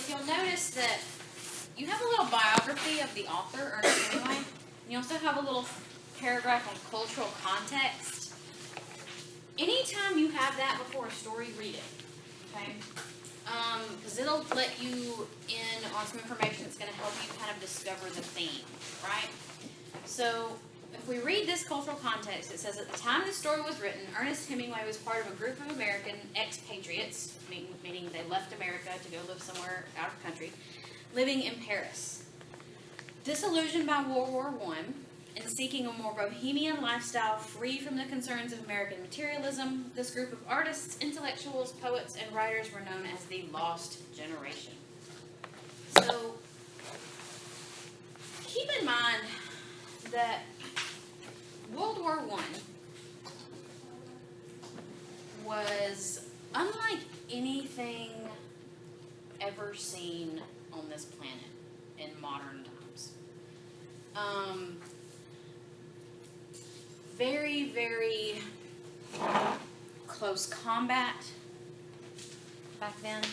you'll notice that you have a little biography of the author, Ernest Hemingway. You also have a little paragraph on cultural context. Anytime you have that before a story, read it. Okay? Because it'll let you in on some information that's going to help you kind of discover the theme, right? So, if we read this cultural context, it says, at the time this story was written, Ernest Hemingway was part of a group of American expatriates, meaning they left America to go live somewhere out of the country, living in Paris. Disillusioned by World War I and seeking a more bohemian lifestyle free from the concerns of American materialism, this group of artists, intellectuals, poets, and writers were known as the Lost Generation. So, keep in mind that World War I was unlike anything ever seen on this planet in modern times. Very, very close combat back then.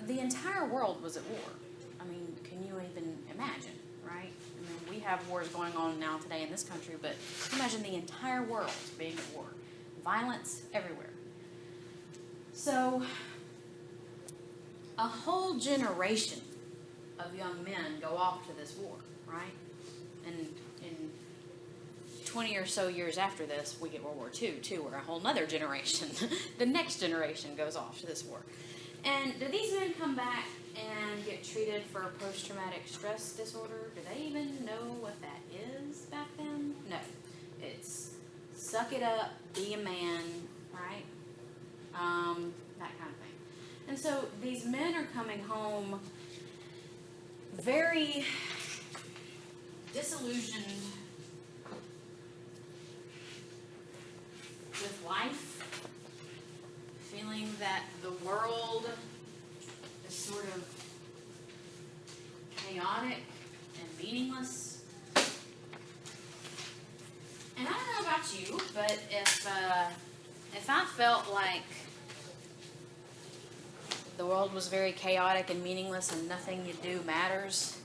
The entire world was at war. I mean, can you even imagine, right? I mean, we have wars going on now today in this country, but imagine the entire world being at war. Violence everywhere. So, a whole generation of young men go off to this war, right? And in 20 or so years after this, we get World War II, too, where a whole other generation, the next generation, goes off to this war. And do these men come back and get treated for post-traumatic stress disorder? Do they even know what that is back then? No. It's suck it up, be a man, right? That kind of thing. And so these men are coming home very disillusioned with life, feeling that the world is sort of chaotic and meaningless. And I don't know about you, but if I felt like the world was very chaotic and meaningless and nothing you do matters,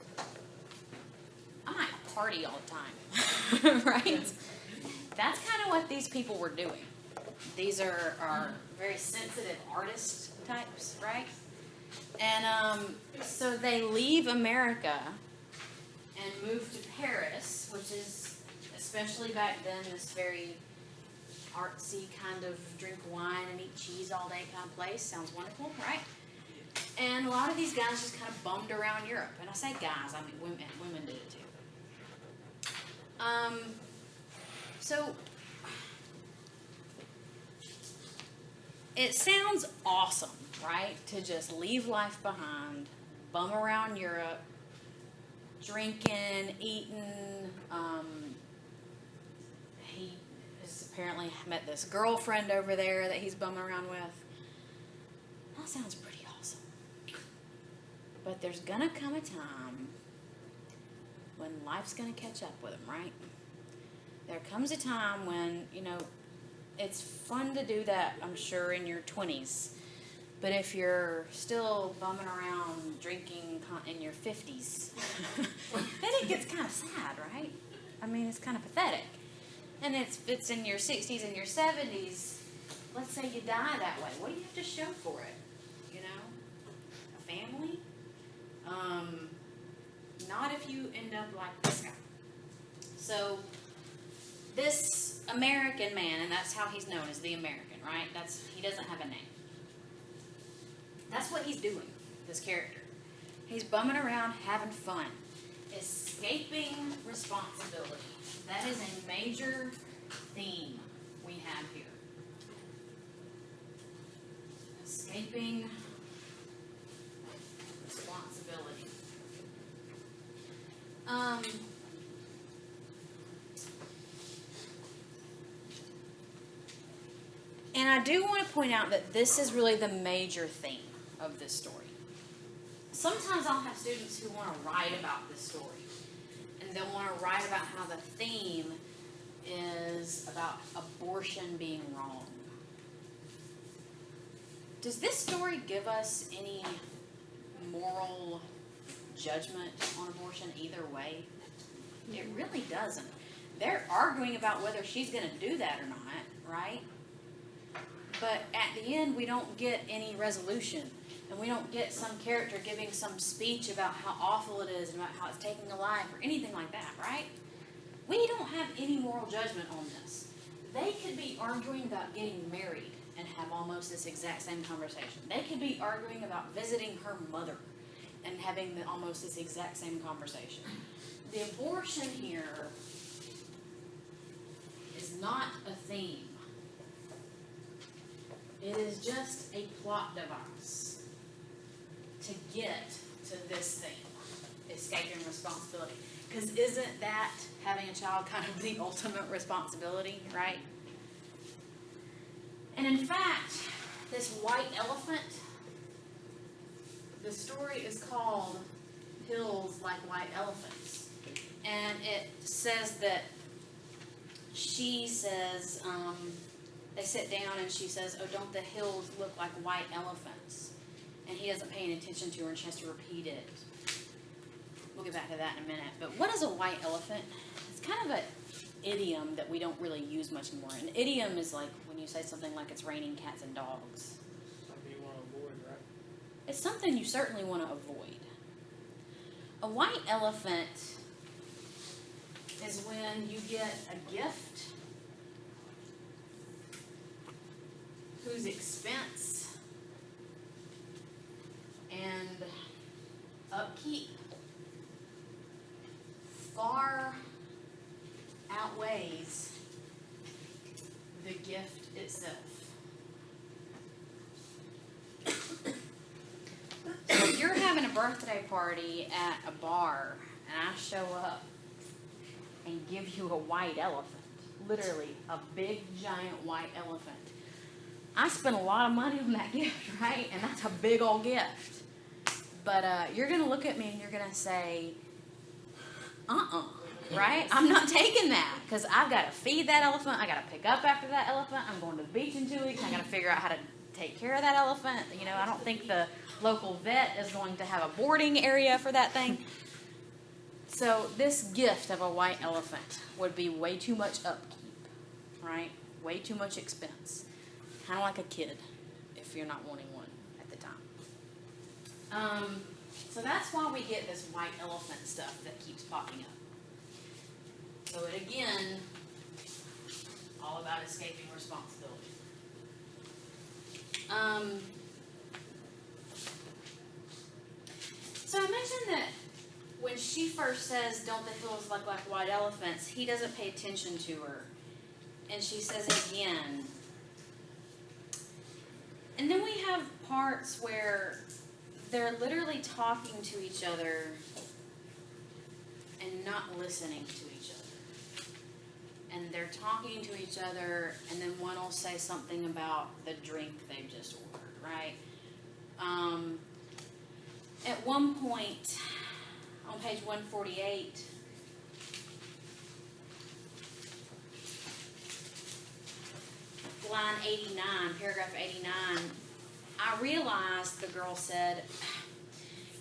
I might party all the time, right? That's kind of what these people were doing. These are very sensitive artist types, right? And so they leave America and move to Paris, which is, especially back then, this very artsy kind of drink wine and eat cheese all day kind of place. Sounds wonderful, right? And a lot of these guys just kind of bummed around Europe. And I say guys, I mean women did it too. So it sounds awesome, right? To just leave life behind, bum around Europe, drinking, eating. He has apparently met this girlfriend over there that he's bumming around with. That sounds pretty awesome. But there's gonna come a time when life's gonna catch up with him, right? There comes a time when, it's fun to do that, I'm sure, in your 20s. But if you're still bumming around drinking in your 50s, then it gets kind of sad, right? I mean, it's kind of pathetic. And it's in your 60s and your 70s. Let's say you die that way. What do you have to show for it? A family? Not if you end up like this guy. So, this American man, and that's how he's known as the American, right? He doesn't have a name. That's what he's doing, this character. He's bumming around, having fun, escaping responsibility. That is a major theme we have here. Escaping responsibility. And I do want to point out that this is really the major theme of this story. Sometimes I'll have students who want to write about this story. And they'll want to write about how the theme is about abortion being wrong. Does this story give us any moral judgment on abortion either way? It really doesn't. They're arguing about whether she's going to do that or not, right? But at the end, we don't get any resolution. And we don't get some character giving some speech about how awful it is and about how it's taking a life or anything like that, right? We don't have any moral judgment on this. They could be arguing about getting married and have almost this exact same conversation. They could be arguing about visiting her mother and having almost this exact same conversation. The abortion here is not a theme. It is just a plot device to get to this thing, escaping responsibility. Because isn't that having a child kind of the ultimate responsibility, right? And in fact, this white elephant, the story is called Hills Like White Elephants. And it says that she says, they sit down and she says, oh, don't the hills look like white elephants? And he doesn't pay any attention to her and she has to repeat it. We'll get back to that in a minute. But what is a white elephant? It's kind of an idiom that we don't really use much anymore. An idiom is like when you say something like it's raining cats and dogs. Something you want to avoid, right? It's something you certainly want to avoid. A white elephant is when you get a gift whose expense and upkeep far outweighs the gift itself. So if you're having a birthday party at a bar and I show up and give you a white elephant, literally a big giant white elephant, I spent a lot of money on that gift, right? And that's a big old gift. But you're going to look at me and you're going to say, right? I'm not taking that because I've got to feed that elephant. I got to pick up after that elephant. I'm going to the beach in 2 weeks. I got to figure out how to take care of that elephant. You know, I don't think the local vet is going to have a boarding area for that thing. So this gift of a white elephant would be way too much upkeep, right? Way too much expense. Kind of like a kid if you're not wanting one at the time. So that's why we get this white elephant stuff that keeps popping up. So it again, all about escaping responsibility. So I mentioned that when she first says, don't the hills look like white elephants, he doesn't pay attention to her. And she says it again. And then we have parts where they're literally talking to each other and not listening to each other. And they're talking to each other, and then one will say something about the drink they've just ordered, right? At one point, on page 148, line 89, paragraph 89, I realized the girl said,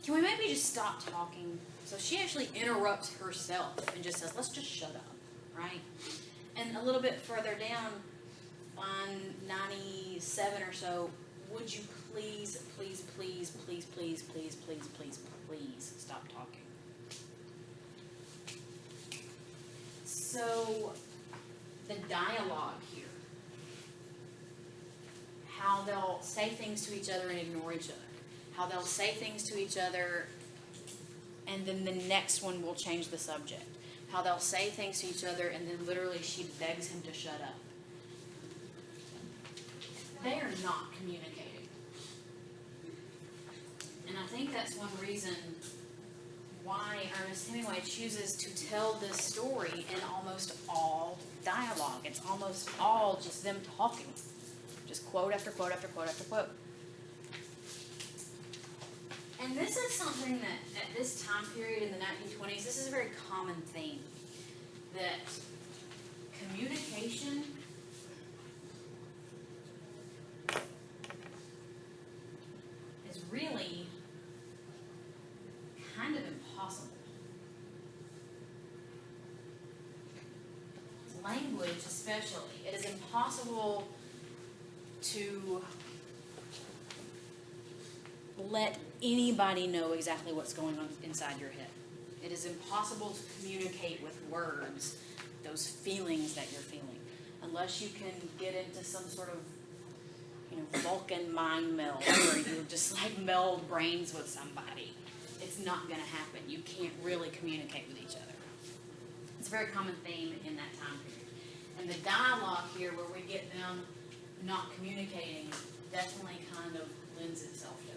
can we maybe just stop talking? So she actually interrupts herself and just says, let's just shut up, right? And a little bit further down, line 97 or so, would you please, please, please, please, please, please, please, please, please stop talking? So the dialogue here, how they'll say things to each other and ignore each other, how they'll say things to each other and then the next one will change the subject, how they'll say things to each other and then literally she begs him to shut up. They are not communicating. And I think that's one reason why Ernest Hemingway chooses to tell this story in almost all dialogue. It's almost all just them talking. Just quote after quote after quote after quote. And this is something that at this time period in the 1920s, this is a very common theme. That communication really kind of impossible. Language especially. It is impossible to let anybody know exactly what's going on inside your head. It is impossible to communicate with words those feelings that you're feeling unless you can get into some sort of, Vulcan mind meld where you just like meld brains with somebody. It's not going to happen. You can't really communicate with each other. It's a very common theme in that time period. And the dialogue here where we get them not communicating definitely kind of lends itself to that.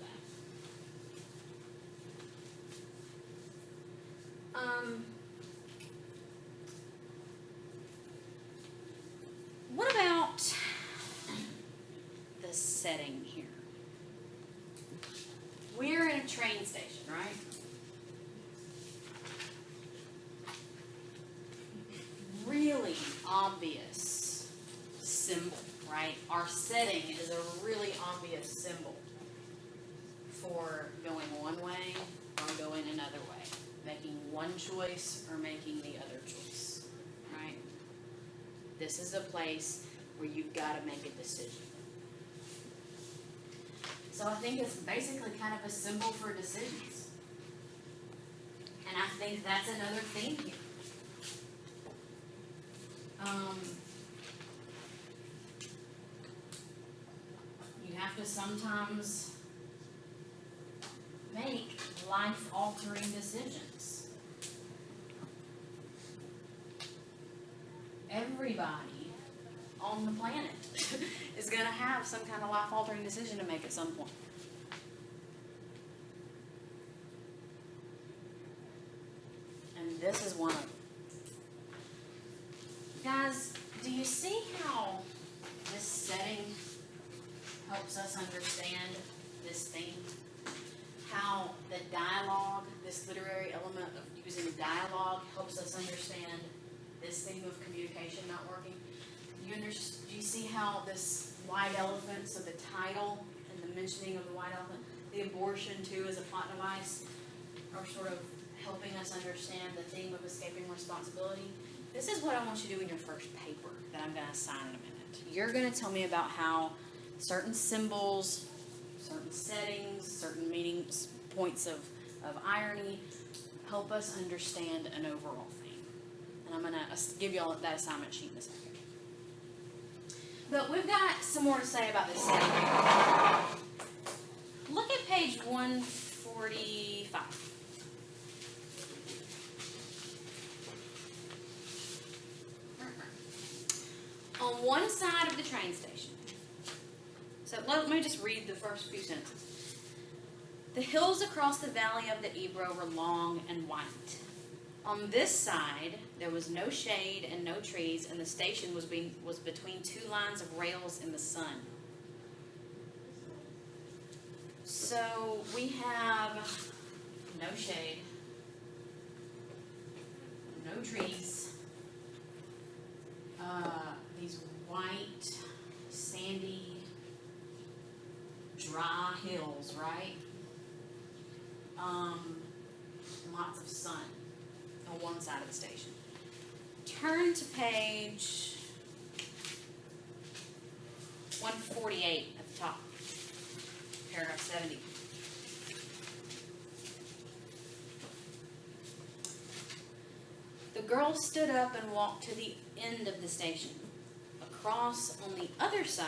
What about the setting here? We're in a train station, right? Really obvious symbol, right? Our setting is a really obvious symbol for going one way or going another way, making one choice or making the other choice, right? This is a place where you've got to make a decision. So I think it's basically kind of a symbol for decisions. And I think that's another theme here. You have to sometimes make life-altering decisions. Everybody on the planet is going to have some kind of life-altering decision to make at some point. And this is one of them. Guys, do you see how this setting helps us understand this theme? How the dialogue, this literary element of using dialogue, helps us understand this theme of communication not working? Do you see how this white elephant, so the title and the mentioning of the white elephant, the abortion too as a plot device, are sort of helping us understand the theme of escaping responsibility? This is what I want you to do in your first paper that I'm going to assign in a minute. You're going to tell me about how certain symbols, certain settings, certain meanings, points of irony help us understand an overall theme. And I'm going to give you all that assignment sheet in a second. But we've got some more to say about this setting. Look at page 145. On one side of the train station. So let me just read the first few sentences. The hills across the valley of the Ebro were long and white. On this side, there was no shade and no trees, and the station was between two lines of rails in the sun. So we have no shade, no trees, these white, sandy, dry hills, right? Lots of sun on one side of the station. Turn to page 148 at the top, paragraph 70. The girl stood up and walked to the end of the station. Across on the other side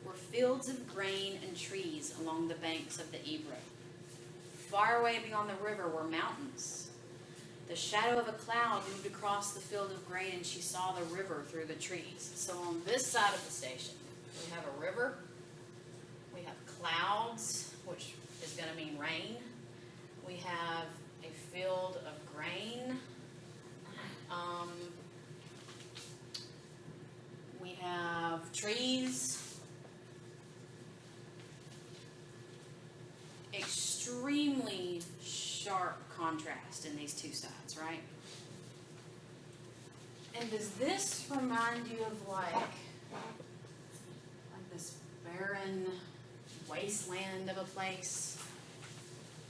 were fields of grain and trees along the banks of the Ebro. Far away beyond the river were mountains. The shadow of a cloud moved across the field of grain, and she saw the river through the trees. So on this side of the station, we have a river, we have clouds, which is going to mean rain. We have a field of grain. We have trees. Extremely sharp contrast in these two sides, right? And does this remind you of like this barren wasteland of a place?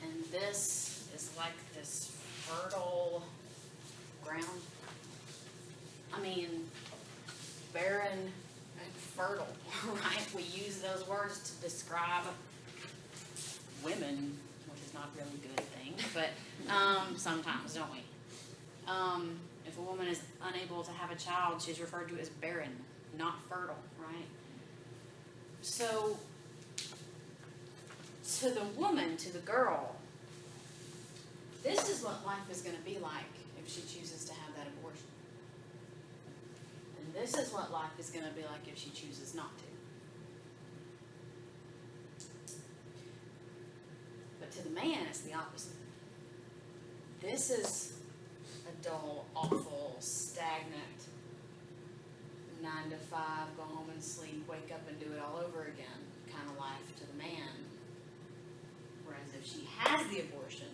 And this is like this fertile ground. I mean, barren and fertile, right? We use those words to describe women, which is not really a good thing, but sometimes, don't we? If a woman is unable to have a child, she's referred to as barren, not fertile, right? So, to the woman, to the girl, this is what life is going to be like if she chooses to have that abortion. And this is what life is going to be like if she chooses not to. But to the man, it's the opposite. This is a dull, awful, stagnant, 9 to 5, go home and sleep, wake up and do it all over again kind of life to the man. Whereas if she has the abortion,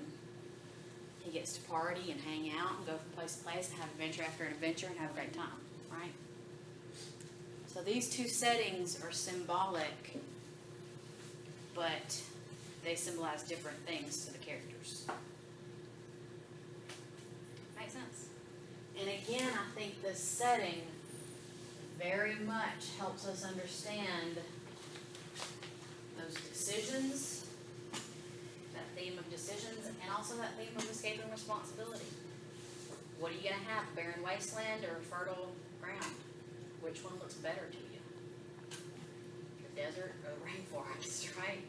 he gets to party and hang out and go from place to place and have adventure after adventure and have a great time, right? So these two settings are symbolic, but they symbolize different things to the characters. Makes sense? And again, I think this setting very much helps us understand those decisions, that theme of decisions, and also that theme of escaping responsibility. What are you going to have, a barren wasteland or a fertile ground? Which one looks better to you? Your desert or the rainforest, right?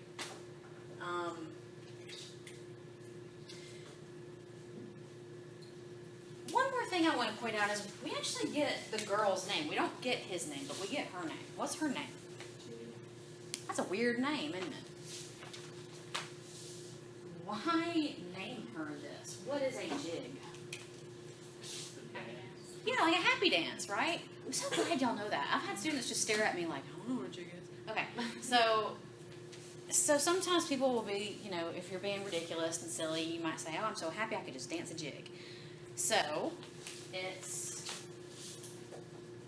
One more thing I want to point out is we actually get the girl's name. We don't get his name, but we get her name. What's her name? That's a weird name, isn't it? Why name her this? What is a jig? Yeah, like a happy dance, right? I'm so glad y'all know that. I've had students just stare at me like, I don't know what a jig is. Okay, so sometimes people will be, you know, if you're being ridiculous and silly, you might say, oh, I'm so happy I could just dance a jig. So, it's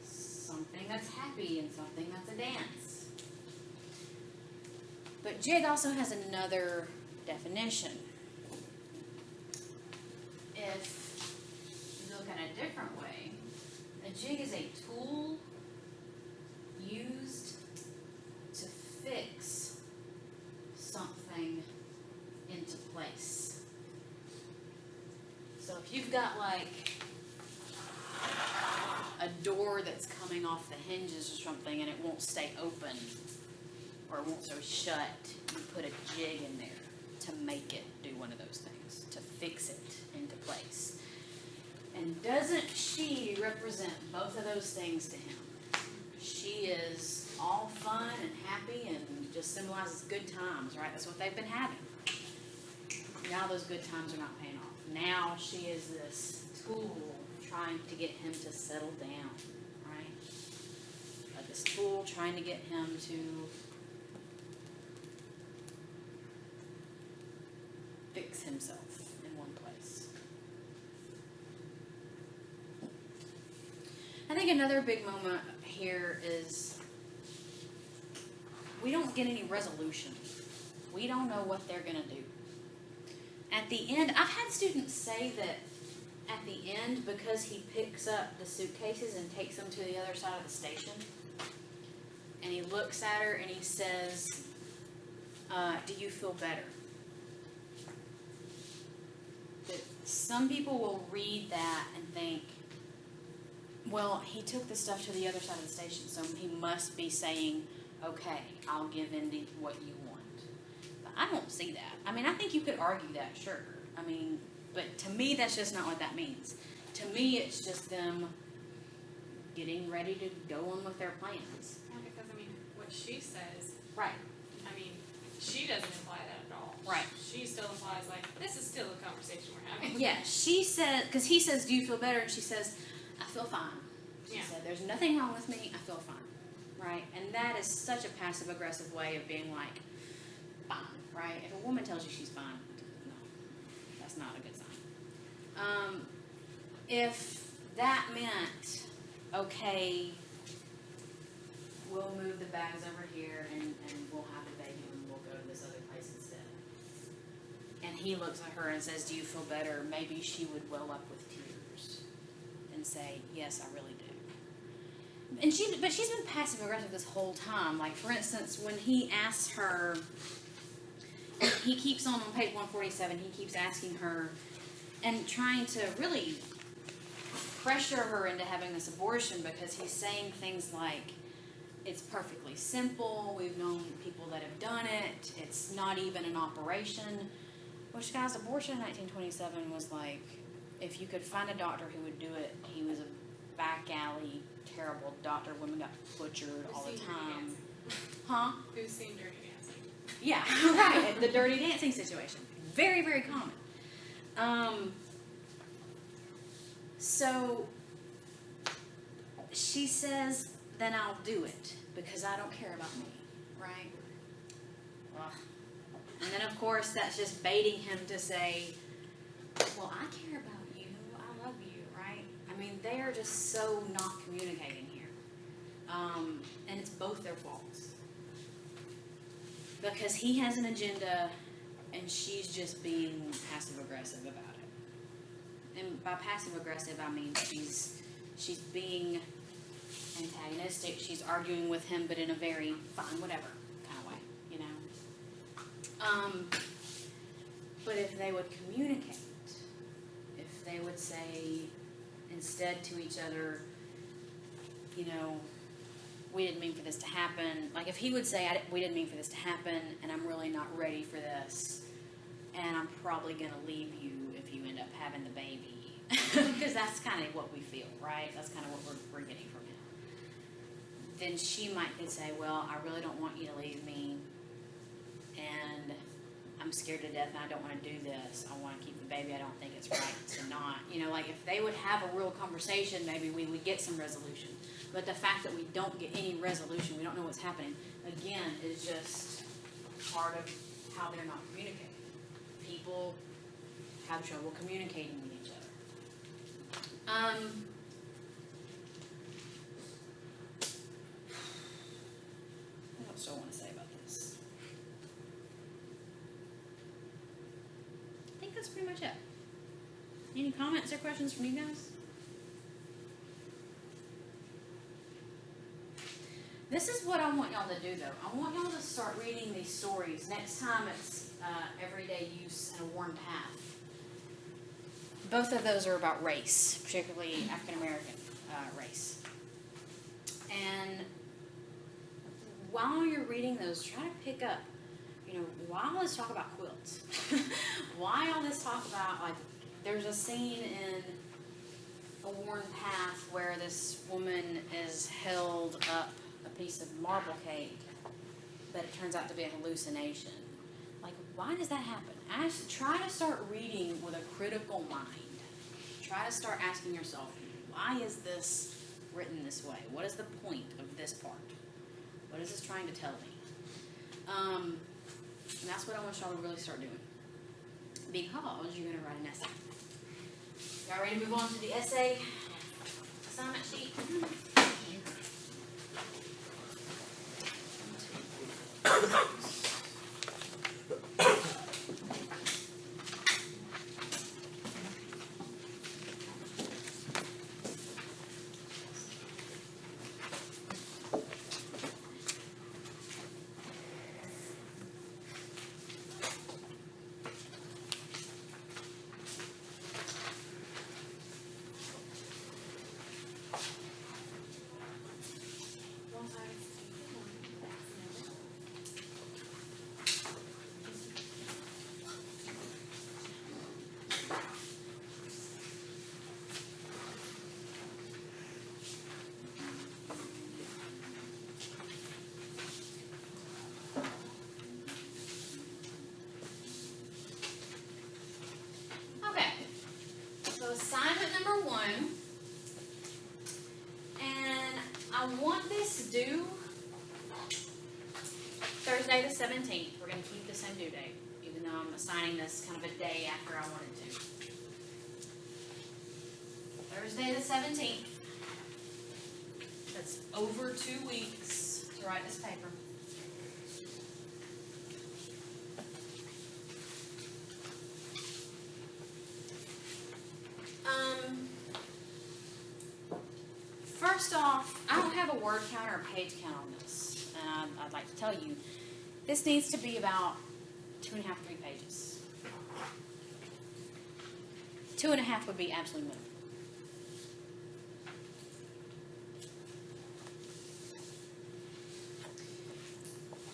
something that's happy and something that's a dance. But jig also has another definition. If you look at a different way, a jig is a tool used to fix something into place. So if you've got like a door that's coming off the hinges or something and it won't stay open or it won't stay shut, you put a jig in there to make it do one of those things, to fix it into place. And doesn't she represent both of those things to him? She is all fun and happy and just symbolizes good times, right? That's what they've been having. Now those good times are not paying off. Now she is this tool trying to get him to settle down, right? Like this tool trying to get him to fix himself in one place. I think another big moment here is we don't get any resolution. We don't know what they're going to do. At the end, I've had students say that at the end, because he picks up the suitcases and takes them to the other side of the station, and he looks at her and he says, do you feel better? But some people will read that and think, well, he took the stuff to the other side of the station, so he must be saying, okay, I'll give in to what you want. But I don't see that. I mean, I think you could argue that, sure. I mean, but to me, that's just not what that means. To me, it's just them getting ready to go on with their plans. Yeah, because, I mean, what she says, Right. I mean, she doesn't imply that at all. Right. She still implies, like, this is still a conversation we're having. Yeah, she said, because he says, do you feel better? And she says, I feel fine. She said, there's nothing wrong with me. I feel fine. Right? And that is such a passive-aggressive way of being like, fine. Right? If a woman tells you she's fine, no, that's not a good sign. If that meant, okay, we'll move the bags over here and we'll have the baby and we'll go to this other place instead. And he looks at her and says, "Do you feel better?" maybe she would well up with tears and say, "Yes, I really do." But she's been passive aggressive this whole time. Like, for instance, when he asks her, he keeps on page 147, he keeps asking her and trying to really pressure her into having this abortion, because he's saying things like, it's perfectly simple, we've known people that have done it, it's not even an operation. Which, guys, abortion in 1927 was like, if you could find a doctor who would do it, he was a back alley, terrible doctor. Women got butchered all the time. Huh? Who's seen Dirty Dancing? Yeah, right. The dirty dancing situation. Very, very common. So she says, "Then I'll do it because I don't care about me," right? Ugh. And then, of course, that's just baiting him to say, "Well, I care about you. I love you," right? I mean, they are just so not communicating here. And it's both their faults. Because he has an agenda and she's just being passive-aggressive about it. And by passive-aggressive, I mean she's being antagonistic. She's arguing with him, but in a very fine, whatever kind of way, you know. But if they would communicate, if they would say instead to each other, you know, "We didn't mean for this to happen." Like, if he would say, "We didn't mean for this to happen, and I'm really not ready for this, and I'm probably going to leave you if you end up having the baby." Because that's kind of what we feel, right? That's kind of what we're getting from him. Then she might could say, "Well, I really don't want you to leave me, and I'm scared to death and I don't want to do this. I want to keep the baby. I don't think it's right to not." You know, like, if they would have a real conversation, maybe we would get some resolution. But the fact that we don't get any resolution, we don't know what's happening, again, is just part of how they're not communicating. People have trouble communicating with each other. What else do I want to say about this? I think that's pretty much it. Any comments or questions from you guys? This is what I want y'all to do, though. I want y'all to start reading these stories. Next time it's everyday use and a worn path. Both of those are about race, particularly African American race. And while you're reading those, try to pick up, you know, why all this talk about quilts? Why all this talk about, like, there's a scene in A Worn Path where this woman is held up a piece of marble cake, but it turns out to be a hallucination. Like, why does that happen? Try to start reading with a critical mind. Try to start asking yourself, why is this written this way? What is the point of this part? What is this trying to tell me? And that's what I want y'all to really start doing. Because you're going to write an essay. Y'all ready to move on to the essay assignment sheet? Assignment number 1, and I want this due Thursday the 17th. We're going to keep the same due date, even though I'm assigning this kind of a day after I wanted to. Thursday the 17th. That's over 2 weeks to write this paper. our page count on this, and I'd like to tell you, this needs to be about 2.5, 3 pages. 2.5 would be absolutely minimum.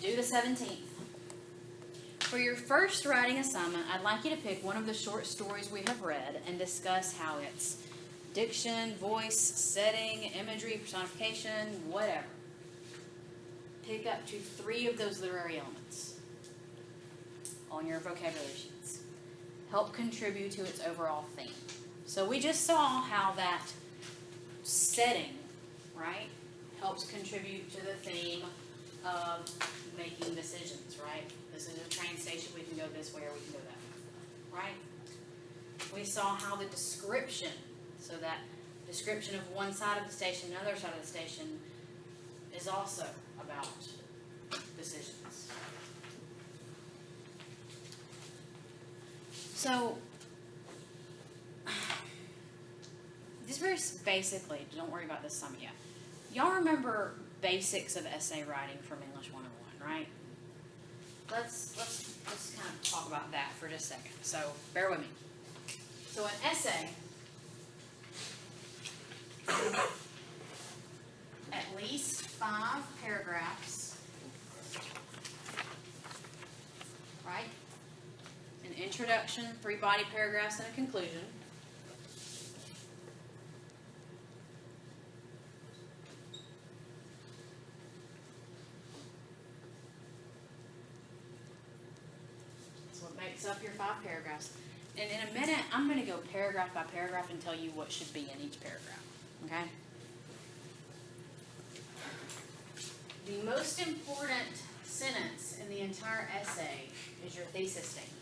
Do the 17th. For your first writing assignment, I'd like you to pick one of the short stories we have read and discuss how it's diction, voice, setting, imagery, personification, whatever. Pick up to 3 of those literary elements on your vocabulary sheets. Help contribute to its overall theme. So we just saw how that setting, right, helps contribute to the theme of making decisions, right? This is a train station, we can go this way or we can go that way, right? We saw how the description, so that description of one side of the station, another side of the station, is also about decisions. So, just very basically, don't worry about this some yet. Y'all remember basics of essay writing from English 101, right? Let's kind of talk about that for just a second. So, bear with me. So, an essay, at least 5 paragraphs, right? An introduction, 3 body paragraphs, and a conclusion. That's what makes up your 5 paragraphs. And in a minute, I'm going to go paragraph by paragraph and tell you what should be in each paragraph. Okay? The most important sentence in the entire essay is your thesis statement.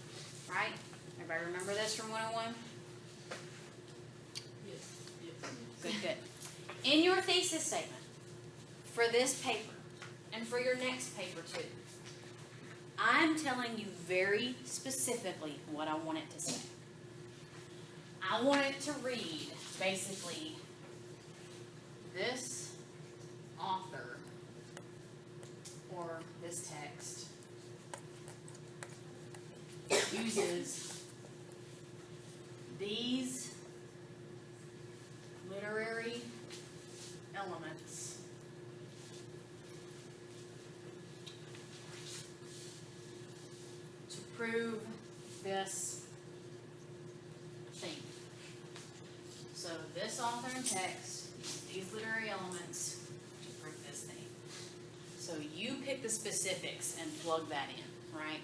Right? Everybody remember this from 101? Yes. Good. In your thesis statement, for this paper, and for your next paper too, I'm telling you very specifically what I want it to say. I want it to read, basically, this author, or this text, uses these literary elements to prove this thing. So this author and text uses these literary elements to prove this thing. So you pick the specifics and plug that in, right?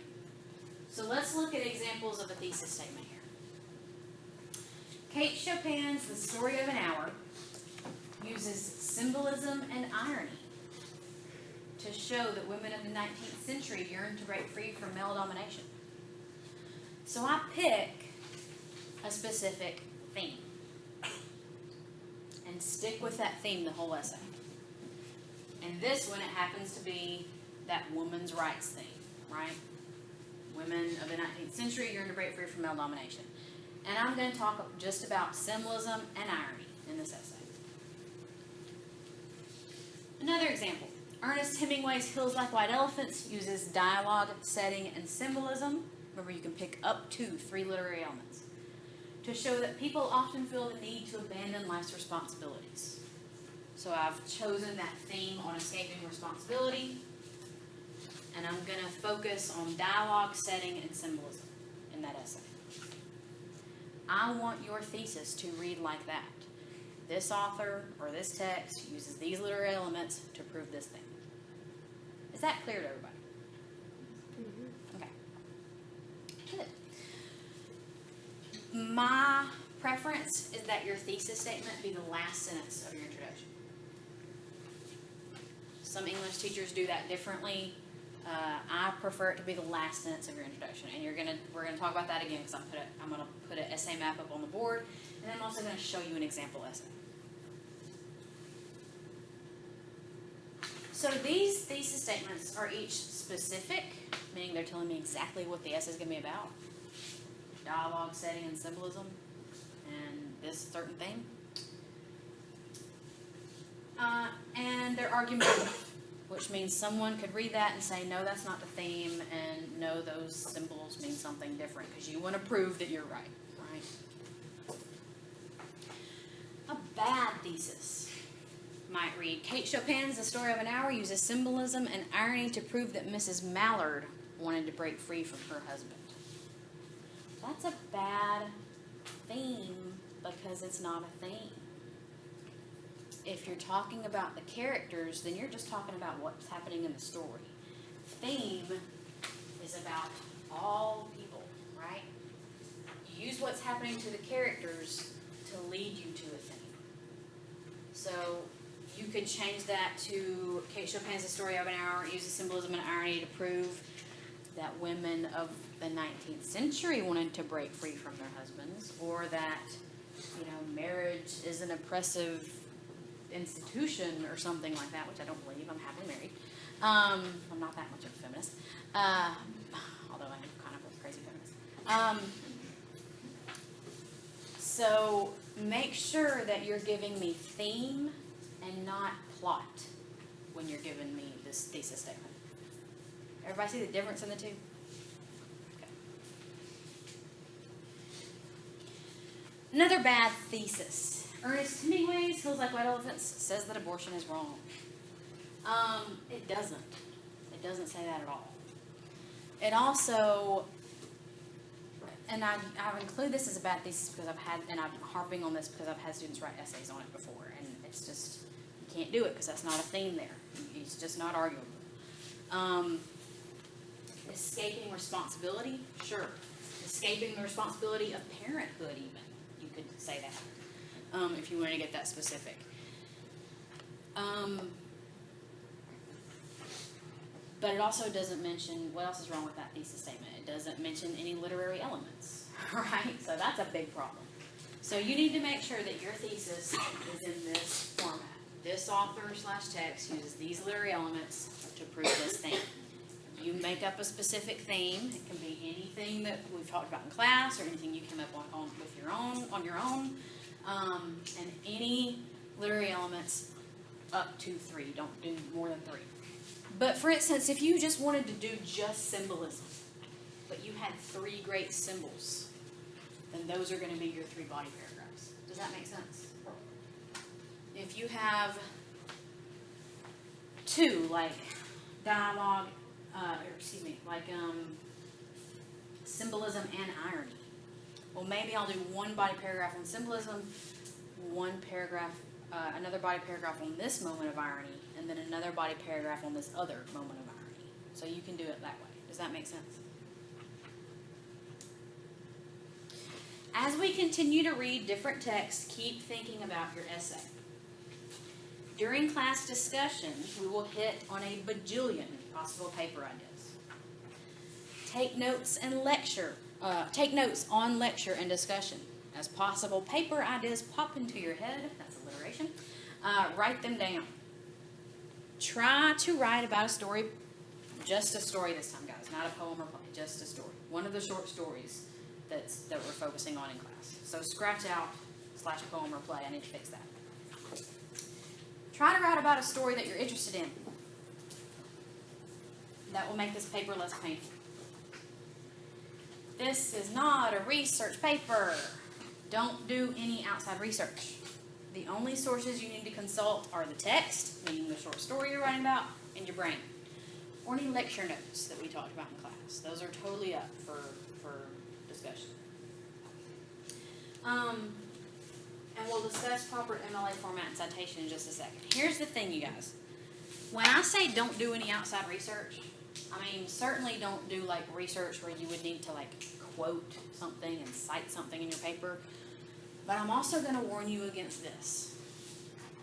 So let's look at examples of a thesis statement here. Kate Chopin's The Story of an Hour uses symbolism and irony to show that women of the 19th century yearned to break free from male domination. So I pick a specific theme and stick with that theme the whole essay. And this one, it happens to be that women's rights theme, right? Women of the 19th century yearn to break free from male domination. And I'm going to talk just about symbolism and irony in this essay. Another example. Ernest Hemingway's Hills Like White Elephants uses dialogue, setting, and symbolism. Remember, you can pick up to 3 literary elements to show that people often feel the need to abandon life's responsibilities. So I've chosen that theme on escaping responsibility, and I'm going to focus on dialogue, setting, and symbolism in that essay. I want your thesis to read like that. This author or this text uses these literary elements to prove this thing. Is that clear to everybody? Mm-hmm. Okay. Good. My preference is that your thesis statement be the last sentence of your introduction. Some English teachers do that differently. I prefer it to be the last sentence of your introduction, and we're gonna talk about that again because I'm gonna put an essay map up on the board, and I'm also gonna show you an example essay. So these thesis statements are each specific, meaning they're telling me exactly what the essay is gonna be about. Dialogue, setting, and symbolism, and this certain theme. And they're argumentative, which means someone could read that and say, no, that's not the theme, and no, those symbols mean something different, because you want to prove that you're right, right? A bad thesis might read, Kate Chopin's The Story of an Hour uses symbolism and irony to prove that Mrs. Mallard wanted to break free from her husband. That's a bad theme because it's not a theme. If you're talking about the characters, then you're just talking about what's happening in the story. Theme is about all people, right? You use what's happening to the characters to lead you to a theme. So you could change that to Kate Chopin's The Story of an Hour uses symbolism and irony to prove that women of the 19th century wanted to break free from their husbands, or that, marriage is an oppressive institution or something like that, which I don't believe. I'm happily married. I'm not that much of a feminist, although I am kind of a crazy feminist. So make sure that you're giving me theme and not plot when you're giving me this thesis statement. Everybody see the difference in the two? Okay. Another bad thesis. Ernest Hemingway's Feels Like White Elephants says that abortion is wrong. It doesn't. It doesn't say that at all. It also, and I include this as a bad thesis because I'm harping on this because I've had students write essays on it before, and it's just, you can't do it because that's not a theme there. It's just not arguable. Escaping responsibility, sure. Escaping the responsibility of parenthood, even. You could say that, if you want to get that specific. But it also doesn't mention, what else is wrong with that thesis statement? It doesn't mention any literary elements, right? So that's a big problem. So you need to make sure that your thesis is in this format. This author/text uses these literary elements to prove this thing. You make up a specific theme. It can be anything that we've talked about in class, or anything you came up on your own, and any literary elements up to 3. Don't do more than 3. But for instance, if you just wanted to do just symbolism, but you had 3 great symbols, then those are going to be your 3 body paragraphs. Does that make sense? If you have 2, like dialogue, symbolism and irony. Well, maybe I'll do 1 body paragraph on symbolism, 1 paragraph, another body paragraph on this moment of irony, and then another body paragraph on this other moment of irony. So you can do it that way. Does that make sense? As we continue to read different texts, keep thinking about your essay. During class discussion, we will hit on a bajillion possible paper ideas. Take notes on lecture and discussion. As possible paper ideas pop into your head, that's alliteration, write them down. Try to write about a story, just a story this time, guys, not a poem or play, just a story. One of the short stories that we're focusing on in class. So scratch out /poem or play, I need to fix that. Try to write about a story that you're interested in. That will make this paper less painful. This is not a research paper. Don't do any outside research. The only sources you need to consult are the text, meaning the short story you're writing about, and your brain. Or any lecture notes that we talked about in class. Those are totally up for discussion. And we'll discuss proper MLA format and citation in just a second. Here's the thing, you guys. When I say don't do any outside research, I mean, certainly don't do like research where you would need to like quote something and cite something in your paper. But I'm also going to warn you against this.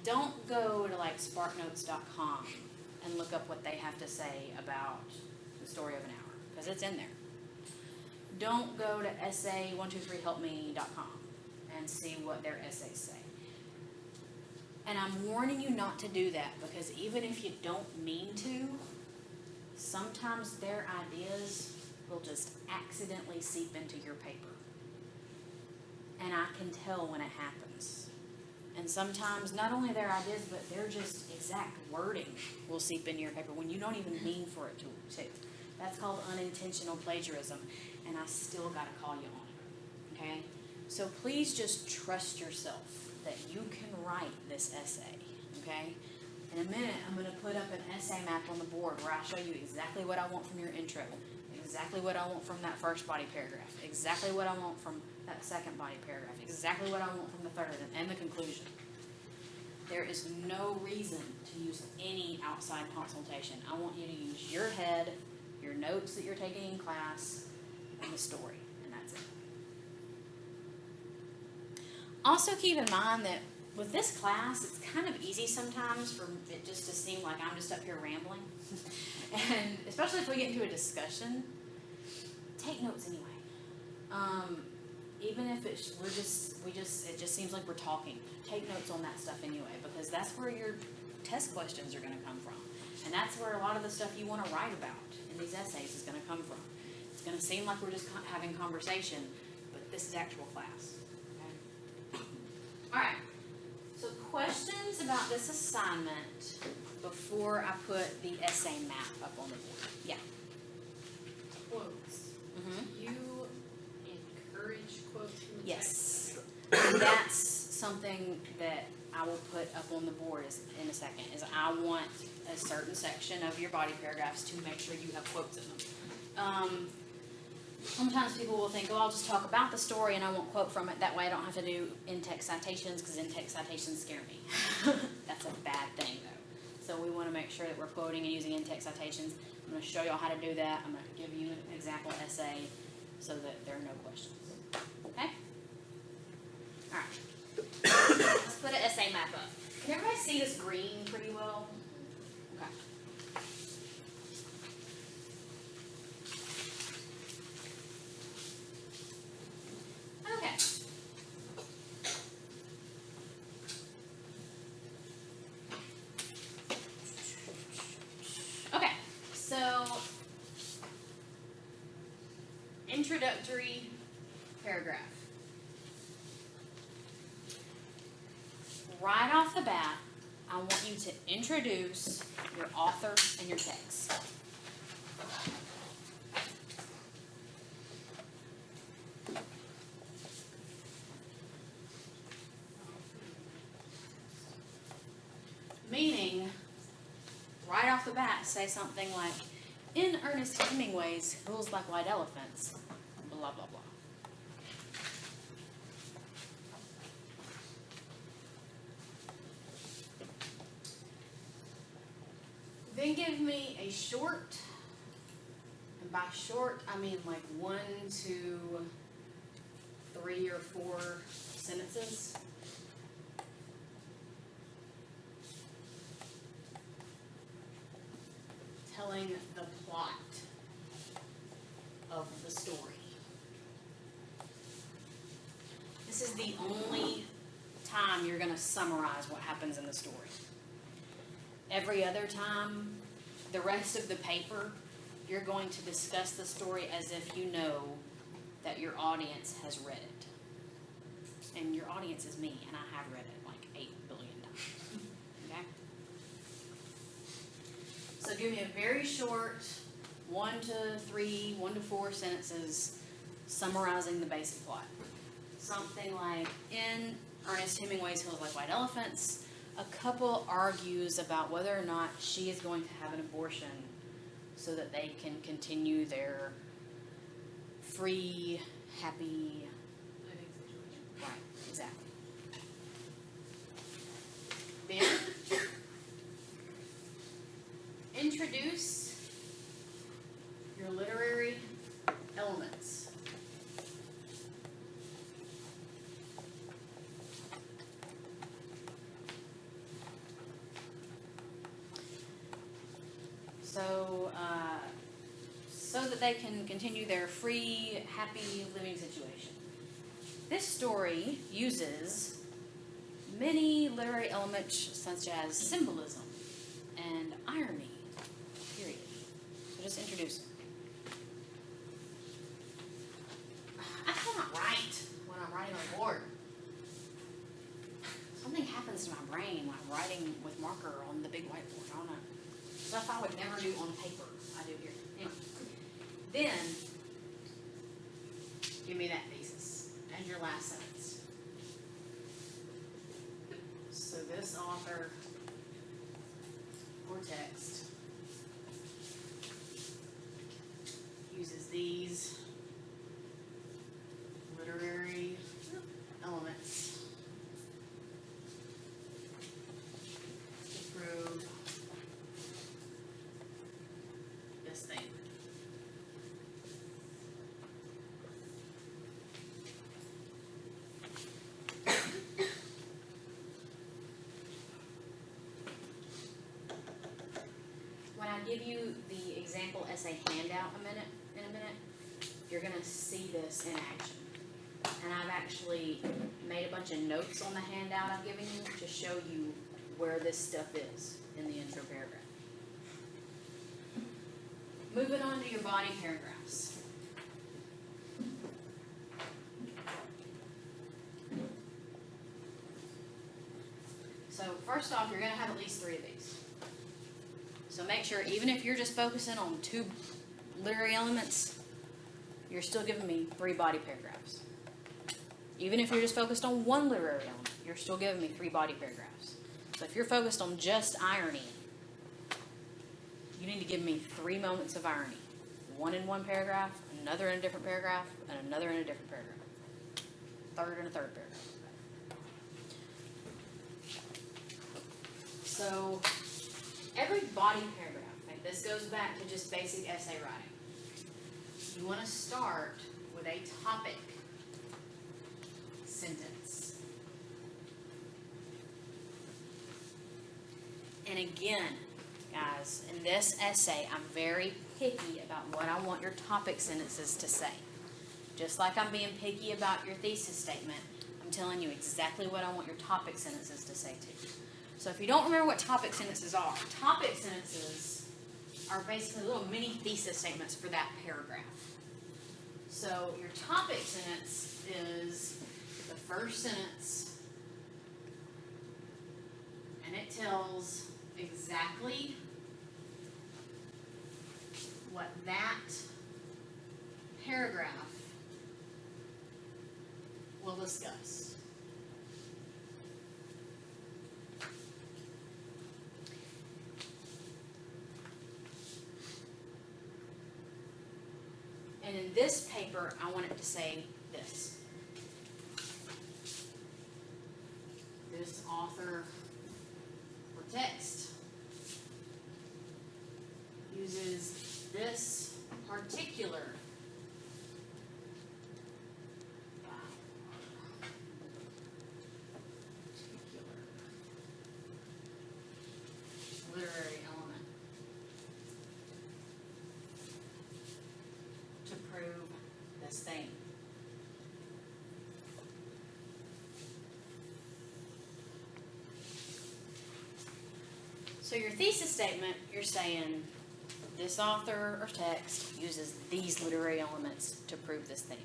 Don't go to like sparknotes.com and look up what they have to say about The Story of an Hour, because it's in there. Don't go to essay123helpme.com and see what their essays say. And I'm warning you not to do that, because even if you don't mean to, sometimes their ideas will just accidentally seep into your paper. And I can tell when it happens. And sometimes not only their ideas, but their just exact wording will seep into your paper when you don't even mean for it to. That's called unintentional plagiarism, and I still gotta call you on it, okay? So please just trust yourself that you can write this essay, okay? In a minute, I'm gonna put up an essay map on the board where I show you exactly what I want from your intro, exactly what I want from that first body paragraph, exactly what I want from that second body paragraph, exactly what I want from the third, and the conclusion. There is no reason to use any outside consultation. I want you to use your head, your notes that you're taking in class, and the story, and that's it. Also keep in mind that with this class, it's kind of easy sometimes for it just to seem like I'm just up here rambling. And especially if we get into a discussion, take notes anyway. Even if it just seems like we're talking, take notes on that stuff anyway, because that's where your test questions are going to come from. And that's where a lot of the stuff you want to write about in these essays is going to come from. It's going to seem like we're just having conversation, but this is actual class. Okay? All right. So questions about this assignment before I put the essay map up on the board? Yeah. Quotes. Mm-hmm. You encourage quotes from the Yes. And that's something that I will put up on the board in a second, is I want a certain section of your body paragraphs to make sure you have quotes in them. Sometimes people will think, oh, I'll just talk about the story and I won't quote from it. That way I don't have to do in-text citations, because in-text citations scare me. That's a bad thing, though. So we want to make sure that we're quoting and using in-text citations. I'm going to show y'all how to do that. I'm going to give you an example essay so that there are no questions. Okay? All right. Let's put an essay map up. Can everybody see this green pretty well? Okay. Okay. Okay, so introductory paragraph. Right off the bat, I want you to introduce your author and your text. Meaning, right off the bat, say something like, in Ernest Hemingway's Hills Like White Elephants, blah, blah, blah. Then give me a short, and by short, I mean like 1, 2, 3, or 4 sentences. Telling the plot of the story. This is the only time you're going to summarize what happens in the story. Every other time, the rest of the paper, you're going to discuss the story as if you know that your audience has read it. And your audience is me, and I have read it like 8 billion times. Okay? So give me a very short 1 to 3, 1 to 4 sentences summarizing the basic plot. Something like, in Ernest Hemingway's Hills Like White Elephants, a couple argues about whether or not she is going to have an abortion so that they can continue their free, happy living situation. Right, exactly. Then, introduce your literary elements. So that they can continue their free, happy living situation. This story uses many literary elements such as symbolism and irony, period. So just introduce them. I cannot write when I'm writing on a board. Something brain, like writing with marker on the big whiteboard. I don't know. Stuff I would never do on paper, I do here. Anyway. Then, give me that thesis as your last sentence. So this author or text uses these literary elements to prove this thing. When I give you the example essay handout in a minute, you're going to see this in action. And I've actually made a bunch of notes on the handout I've given you to show you where this stuff is in the intro paragraph. Moving on to your body paragraphs. So first off, you're going to have at least 3 of these. So make sure, even if you're just focusing on 2 literary elements, you're still giving me 3 body paragraphs. Even if you're just focused on 1 literary element, you're still giving me 3 body paragraphs. So if you're focused on just irony, you need to give me 3 moments of irony. 1 in one paragraph, another in a different paragraph, and another in a different paragraph. Third in a third paragraph. So every body paragraph, like this goes back to just basic essay writing. You want to start with a topic sentence. And again, guys, in this essay, I'm very picky about what I want your topic sentences to say. Just like I'm being picky about your thesis statement, I'm telling you exactly what I want your topic sentences to say too. So if you don't remember what topic sentences are basically little mini thesis statements for that paragraph. So your topic sentence is the first sentence, and it tells exactly what that paragraph will discuss. And in this paper, I want it to say this. This author or text uses this particular literary element to prove this thing. So your thesis statement, you're saying this author or text uses these literary elements to prove this thing.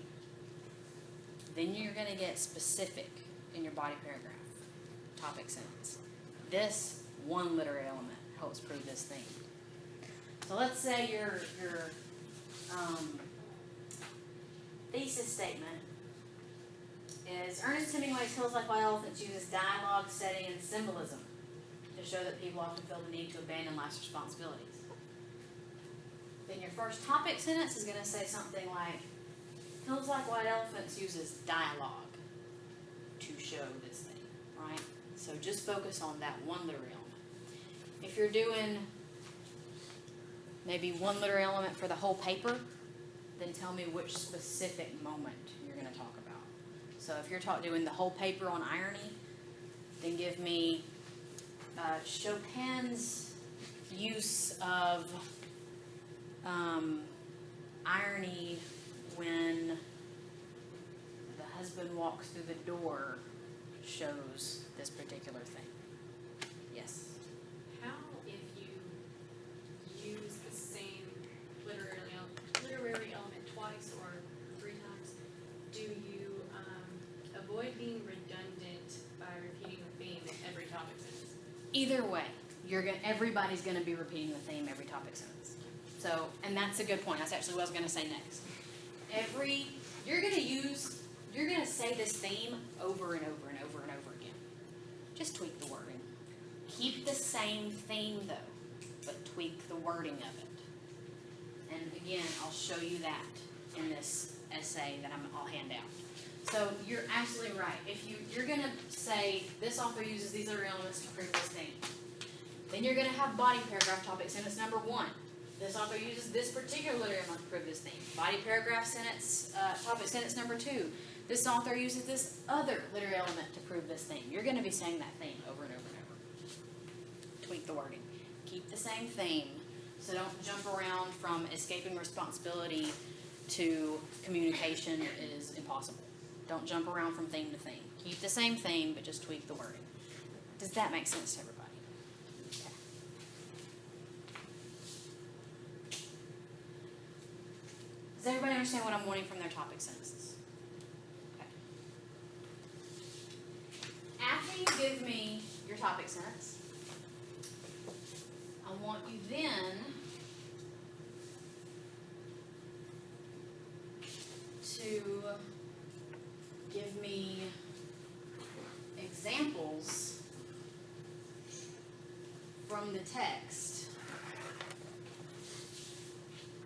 Then you're going to get specific in your body paragraph, topic sentence. This one literary element helps prove this thing. So let's say your thesis statement is Ernest Hemingway's Hills Like White Elephants uses dialogue, setting, and symbolism to show that people often feel the need to abandon life's responsibilities. Then your first topic sentence is going to say something like, Hills Like White Elephants uses dialogue to show this thing, right? So just focus on that one literary element. If you're doing maybe one literary element for the whole paper, then tell me which specific moment you're going to talk about. So if you're doing the whole paper on irony, then give me Chopin's use of irony when the husband walks through the door shows this particular thing. Yes? How, if you use the same literary element twice or 3 times, do you avoid being redundant by repeating a theme in every topic sentence? Either way, everybody's gonna be repeating the theme every topic sentence. So, and that's a good point. That's actually what I was gonna say next. You're gonna say this theme over and over and over and over again. Just tweak the wording. Keep the same theme though, but tweak the wording of it. And again, I'll show you that in this essay that I'll hand out. So you're absolutely right. If you're gonna say this author uses these other elements to prove this theme, then you're gonna have body paragraph topic sentence number 1. This author uses this particular literary element to prove this theme. Body paragraph sentence, topic sentence number 2. This author uses this other literary element to prove this theme. You're going to be saying that theme over and over and over. Tweak the wording. Keep the same theme, so don't jump around from escaping responsibility to communication is impossible. Don't jump around from theme to theme. Keep the same theme, but just tweak the wording. Does that make sense to everybody? Okay. Does everybody understand what I'm wanting from their topic sentences? After you give me your topic sentence, I want you then to give me examples from the text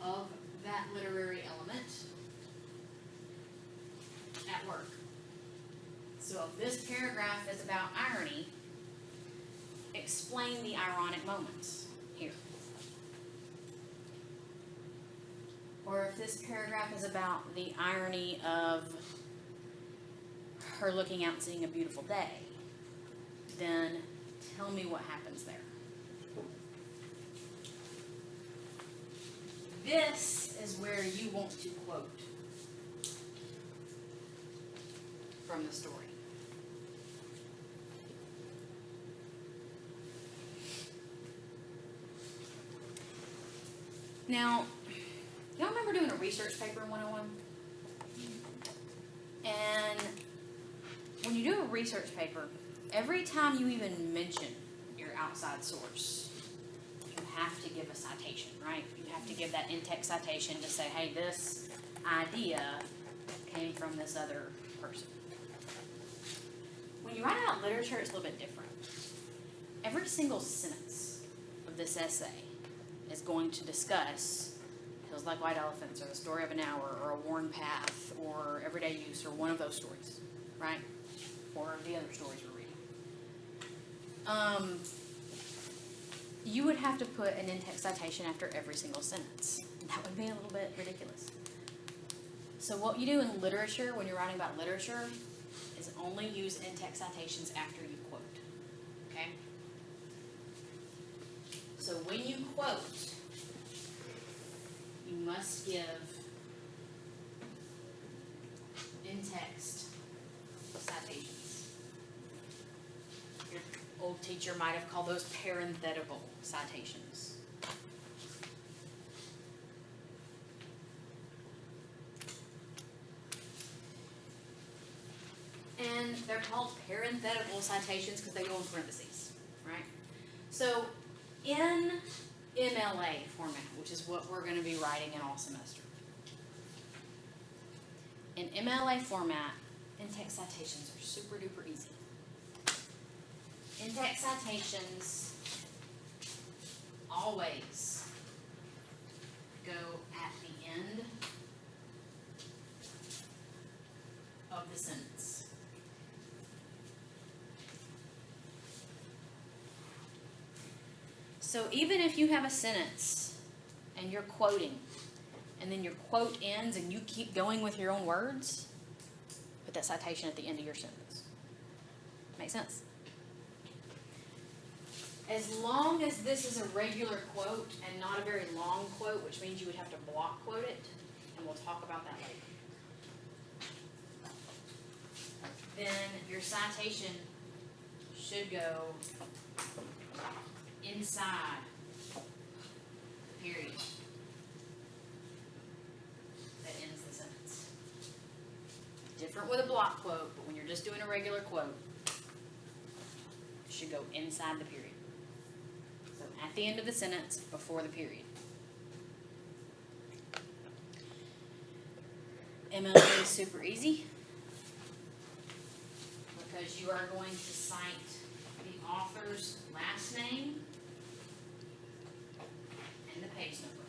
of that literary element at work. So if this paragraph is about irony, explain the ironic moments here. Or if this paragraph is about the irony of her looking out and seeing a beautiful day, then tell me what happens there. This is where you want to quote from the story. Now, y'all remember doing a research paper in 101? And when you do a research paper, every time you even mention your outside source, you have to give a citation, right? You have to give that in-text citation to say, hey, this idea came from this other person. When you write out literature, it's a little bit different. Every single sentence of this essay is going to discuss Hills Like White Elephants, or The Story of an Hour, or A Worn Path, or Everyday Use, or one of those stories, right? Or the other stories we're reading. You would have to put an in-text citation after every single sentence. That would be a little bit ridiculous. So what you do in literature, when you're writing about literature, is only use in-text citations after you quote, okay? So when you quote, you must give in-text citations. Your old teacher might have called those parenthetical citations. And they're called parenthetical citations because they go in parentheses, right? So in MLA format, which is what we're going to be writing in all semester. In MLA format, in-text citations are super duper easy. In-text citations always go at the end of the sentence. So even if you have a sentence and you're quoting, and then your quote ends and you keep going with your own words, put that citation at the end of your sentence. Make sense? As long as this is a regular quote and not a very long quote, which means you would have to block quote it, and we'll talk about that later. Then your citation should go inside the period that ends the sentence. Different with a block quote, but when you're just doing a regular quote, it should go inside the period. at the end of the sentence before the period. MLA is super easy because you are going to cite the author's last name and the page number.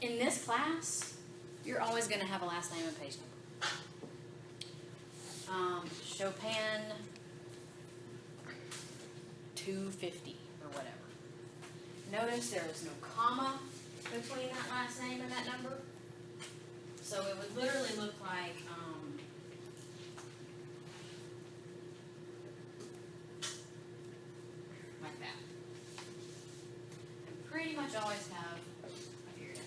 In this class, you're always going to have a last name and page number. Chopin 250 or whatever. Notice there is no comma between that last name and that number. So it would literally look like that. And pretty much always have a period.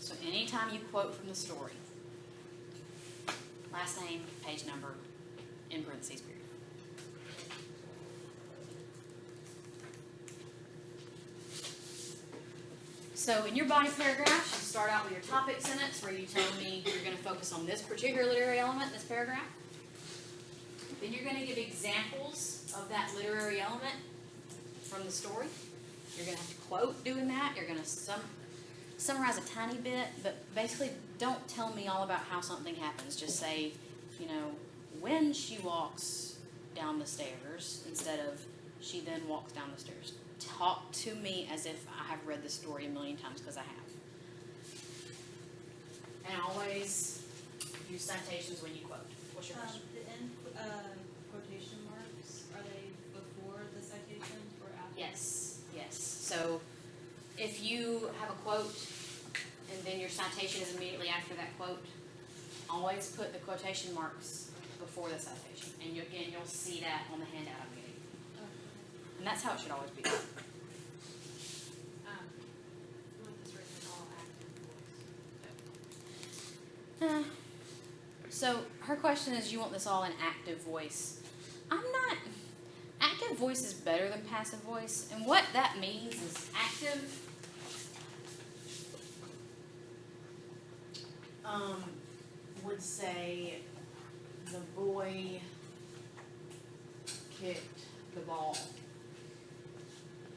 So anytime you quote from the story, last name, page number, in parentheses, period. So in your body paragraph, you start out with your topic sentence where you tell me you're going to focus on this particular literary element in this paragraph. Then you're going to give examples of that literary element from the story. You're going to have to quote doing that. You're going to summarize a tiny bit, but basically don't tell me all about how something happens. Just say, you know, when she walks down the stairs instead of she then walks down the stairs. Talk to me as if I have read the story a million times, because I have. And always use citations when you quote. What's your question? The end quotation marks, are they before the citation or after? Yes, yes. So if you have a quote and then your citation is immediately after that quote, always put the quotation marks before the citation. And you'll see that on the handout I'm giving you. Okay. And that's how it should always be. You want this written in all active voice. So her question is, you want this all in active voice. Active voice is better than passive voice. And what that means is active would say the boy kicked the ball.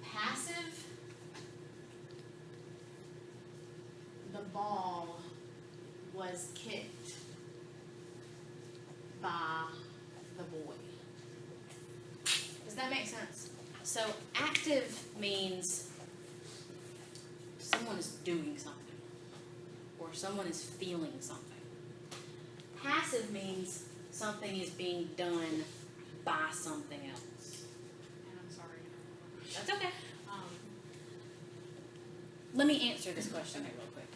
Passive, the ball was kicked by the boy. Does that make sense? So active means someone is doing something or someone is feeling something. Passive means something is being done by something else. And I'm sorry. That's okay. Let me answer this question here real quick.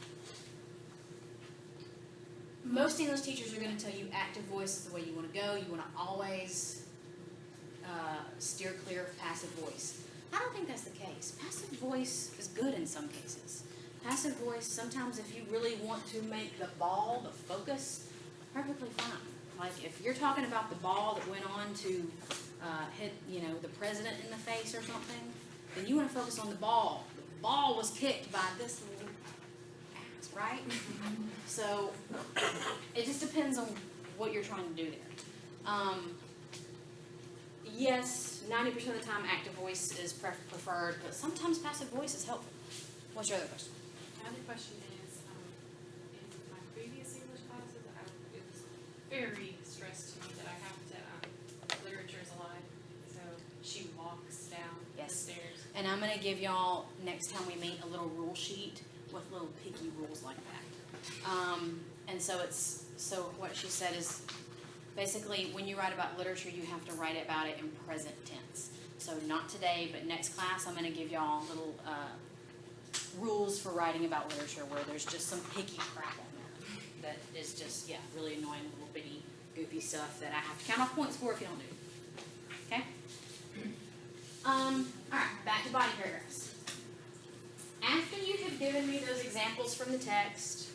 Most English teachers are going to tell you active voice is the way you want to go. You want to always steer clear of passive voice. I don't think that's the case. Passive voice is good in some cases. Passive voice, sometimes if you really want to make the ball the focus, perfectly fine. Like if you're talking about the ball that went on to hit, the president in the face or something, then you want to focus on the ball. The ball was kicked by this little ass, right? So it just depends on what you're trying to do there. Yes, 90% of the time active voice is preferred, but sometimes passive voice is helpful. What's your other question? My other question is, in my previous English classes, it was very stressed to me that I have to, literature is alive, so she walks down the Yes. stairs. And I'm going to give y'all, next time we meet, a little rule sheet with little picky rules like that. And so what she said is, basically, when you write about literature, you have to write about it in present tense. So not today, but next class, I'm going to give y'all little rules for writing about literature where there's just some picky crap on there that is just, really annoying, little bitty, goofy stuff that I have to count off points for if you don't do. Okay? Alright, back to body paragraphs. After you have given me those examples from the text,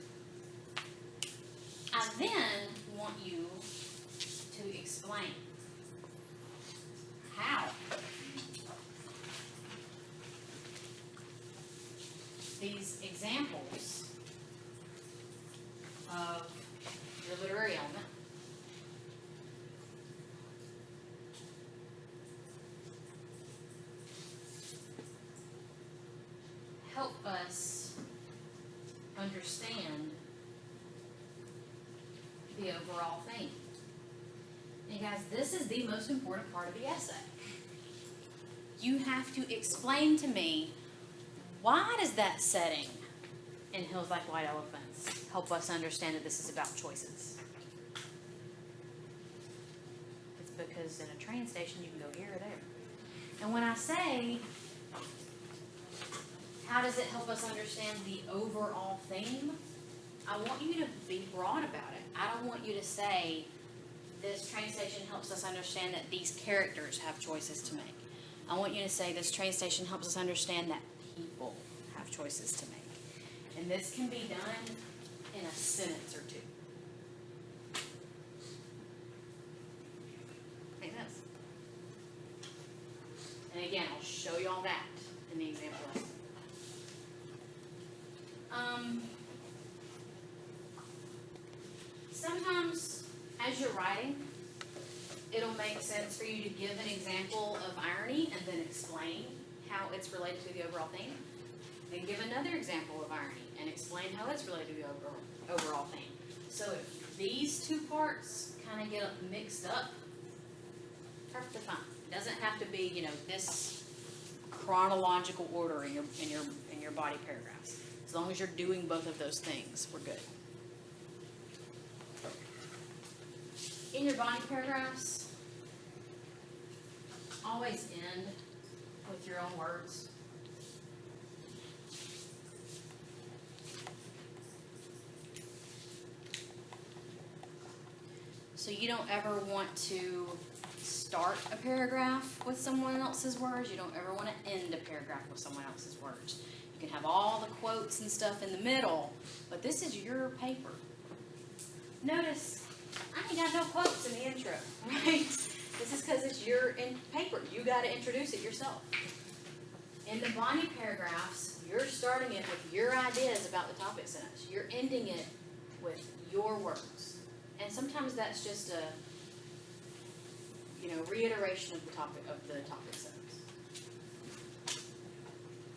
I then want you to explain how these examples of your literary element help us understand the overall theme. And guys, this is the most important part of the essay. You have to explain to me, why does that setting in Hills Like White Elephants help us understand that this is about choices? It's because in a train station you can go here or there. And when I say, how does it help us understand the overall theme? I want you to be broad about it. I don't want you to say, this train station helps us understand that these characters have choices to make. I want you to say, this train station helps us understand that people have choices to make. And this can be done in a sentence or two. Like this. And again, I'll show you all that in the example lesson. Sometimes, as you're writing, it'll make sense for you to give an example of irony and then explain how it's related to the overall theme. Then give another example of irony and explain how it's related to the overall theme. So if these two parts kind of get mixed up, perfectly fine. It doesn't have to be, this chronological order in your body paragraphs. As long as you're doing both of those things, we're good. In your body paragraphs, always end with your own words. So you don't ever want to start a paragraph with someone else's words. You don't ever want to end a paragraph with someone else's words. You can have all the quotes and stuff in the middle, but this is your paper. Notice, I ain't got no quotes in the intro, right? This is because it's your paper. You got to introduce it yourself. In the body paragraphs, you're starting it with your ideas about the topic sentence. You're ending it with your words. And sometimes that's just a, reiteration of the topic sentence.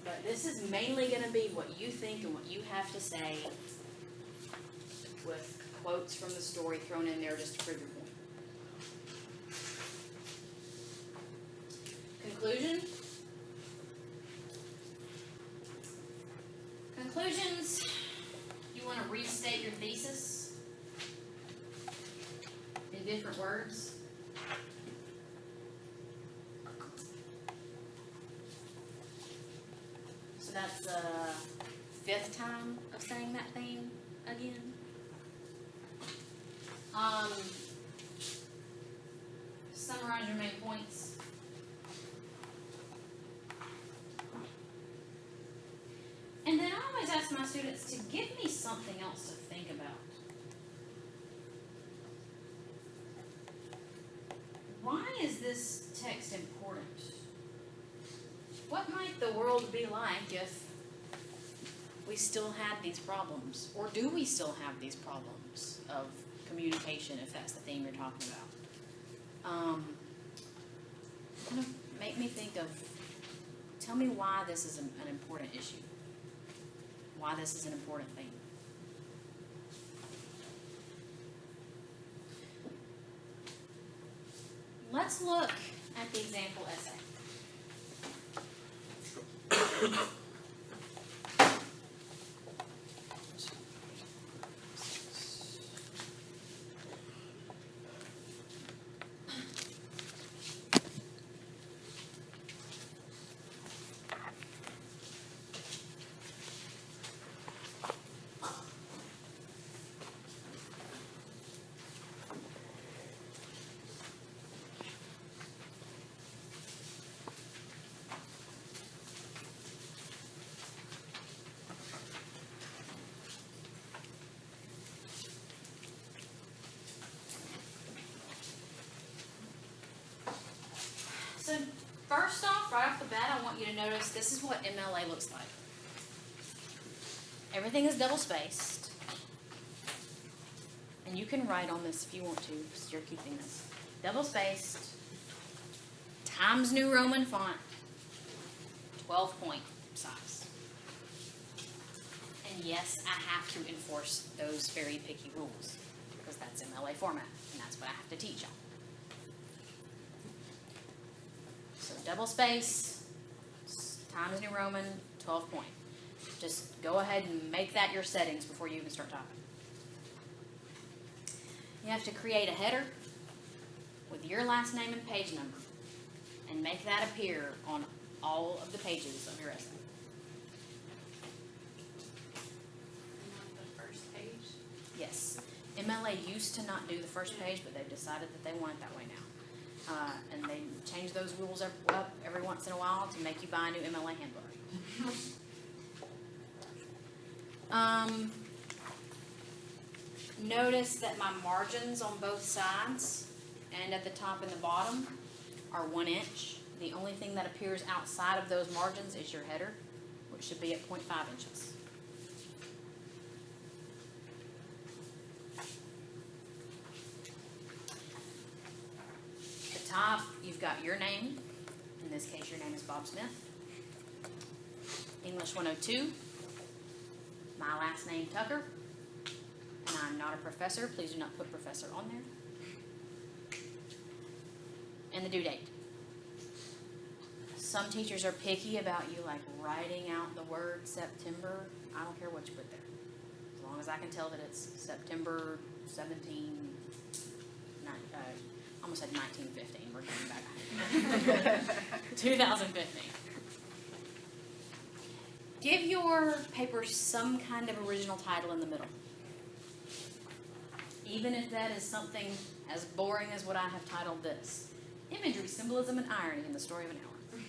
But this is mainly going to be what you think and what you have to say, with quotes from the story thrown in there just to prove your point. Conclusion. Conclusions, you want to restate your thesis in different words. So that's the 5th time of saying that theme again. Summarize your main points. And then I always ask my students to give me something else to think about. Why is this text important? What might the world be like if we still had these problems? Or do we still have these problems of communication, if that's the theme you're talking about? Make me think of, tell me why this is an important issue. Why this is an important thing. Let's look at the example essay. So first off, right off the bat, I want you to notice this is what MLA looks like. Everything is double-spaced. And you can write on this if you want to, because you're keeping this. Double-spaced, Times New Roman font, 12-point size. And yes, I have to enforce those very picky rules because that's MLA format, and that's what I have to teach y'all. So double space, Times New Roman, 12 point. Just go ahead and make that your settings before you even start typing. You have to create a header with your last name and page number and make that appear on all of the pages of your essay. And on the first page. Yes. MLA used to not do the first page, but they've decided that they want it that way now. And they change those rules up every once in a while to make you buy a new MLA handbook. Notice that my margins on both sides and at the top and the bottom are 1 inch. The only thing that appears outside of those margins is your header, which should be at 0.5 inches. At the top, you've got your name. In this case, your name is Bob Smith. English 102. My last name, Tucker. And I'm not a professor. Please do not put professor on there. And the due date. Some teachers are picky about you like writing out the word September. I don't care what you put there. As long as I can tell that it's September 17, almost said 1915. We're going back. 2015. Give your paper some kind of original title in the middle. Even if that is something as boring as what I have titled this. Imagery, Symbolism, and Irony in the Story of an Hour.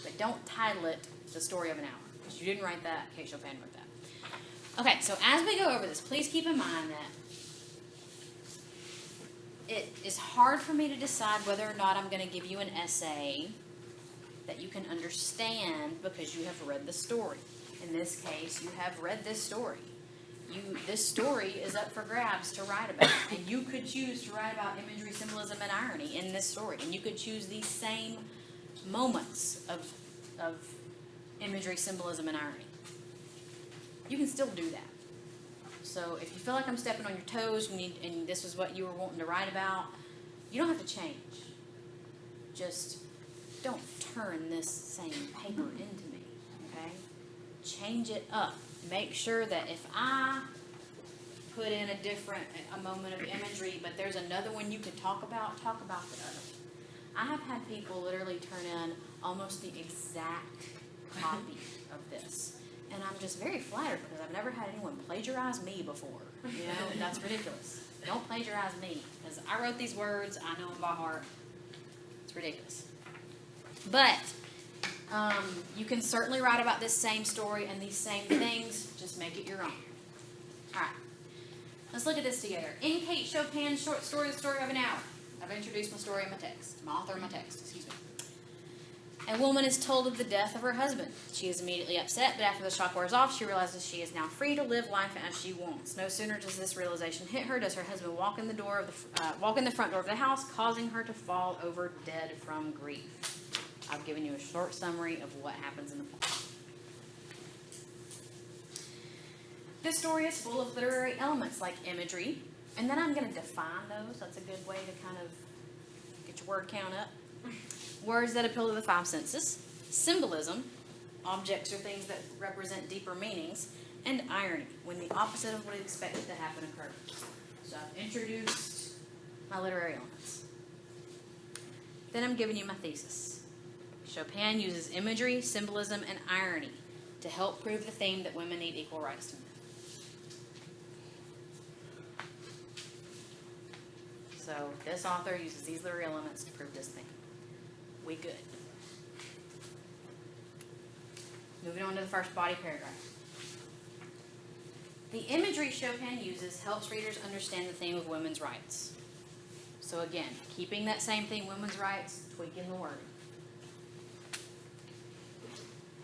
But don't title it The Story of an Hour, because you didn't write that, Kate Chopin wrote that. Okay, so as we go over this, please keep in mind that it is hard for me to decide whether or not I'm going to give you an essay that you can understand because you have read the story. In this case, you have read this story. This story is up for grabs to write about. And you could choose to write about imagery, symbolism, and irony in this story. And you could choose these same moments of imagery, symbolism, and irony. You can still do that. So if you feel like I'm stepping on your toes and this is what you were wanting to write about, you don't have to change. Just don't turn this same paper into me, okay? Change it up. Make sure that if I put in a moment of imagery, but there's another one you could talk about the other one. I have had people literally turn in almost the exact copy of this. And I'm just very flattered because I've never had anyone plagiarize me before. You know, that's ridiculous. Don't plagiarize me because I wrote these words, I know them by heart. It's ridiculous. But you can certainly write about this same story and these same things, just make it your own. All right, let's look at this together. In Kate Chopin's short story, The Story of an Hour, I've introduced my story in my text, my author in my text, excuse me. A woman is told of the death of her husband. She is immediately upset, but after the shock wears off, she realizes she is now free to live life as she wants. No sooner does this realization hit her, does her husband walk in the front door of the house, causing her to fall over dead from grief. I've given you a short summary of what happens in the plot. This story is full of literary elements like imagery, and then I'm going to define those. That's a good way to kind of get your word count up. Words that appeal to the 5 senses. Symbolism, objects or things that represent deeper meanings. And irony, when the opposite of what is expected to happen occurs. So I've introduced my literary elements. Then I'm giving you my thesis. Chopin uses imagery, symbolism, and irony to help prove the theme that women need equal rights to men. So this author uses these literary elements to prove this theme. We good. Moving on to the first body paragraph. The imagery Chopin uses helps readers understand the theme of women's rights. So again, keeping that same theme, women's rights, tweaking the wording.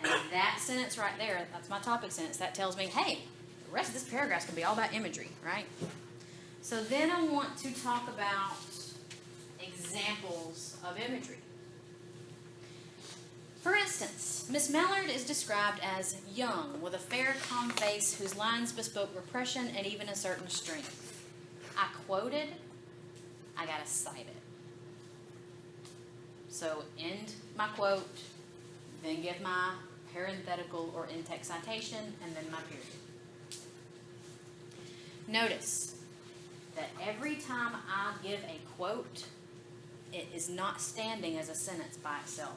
And that sentence right there, that's my topic sentence, that tells me, hey, the rest of this paragraph is going to be all about imagery, right? So then I want to talk about examples of imagery. For instance, Miss Mallard is described as young, with a fair, calm face whose lines bespoke repression and even a certain strength. I quoted, I gotta cite it. So end my quote, then give my parenthetical or in-text citation, and then my period. Notice that every time I give a quote, it is not standing as a sentence by itself.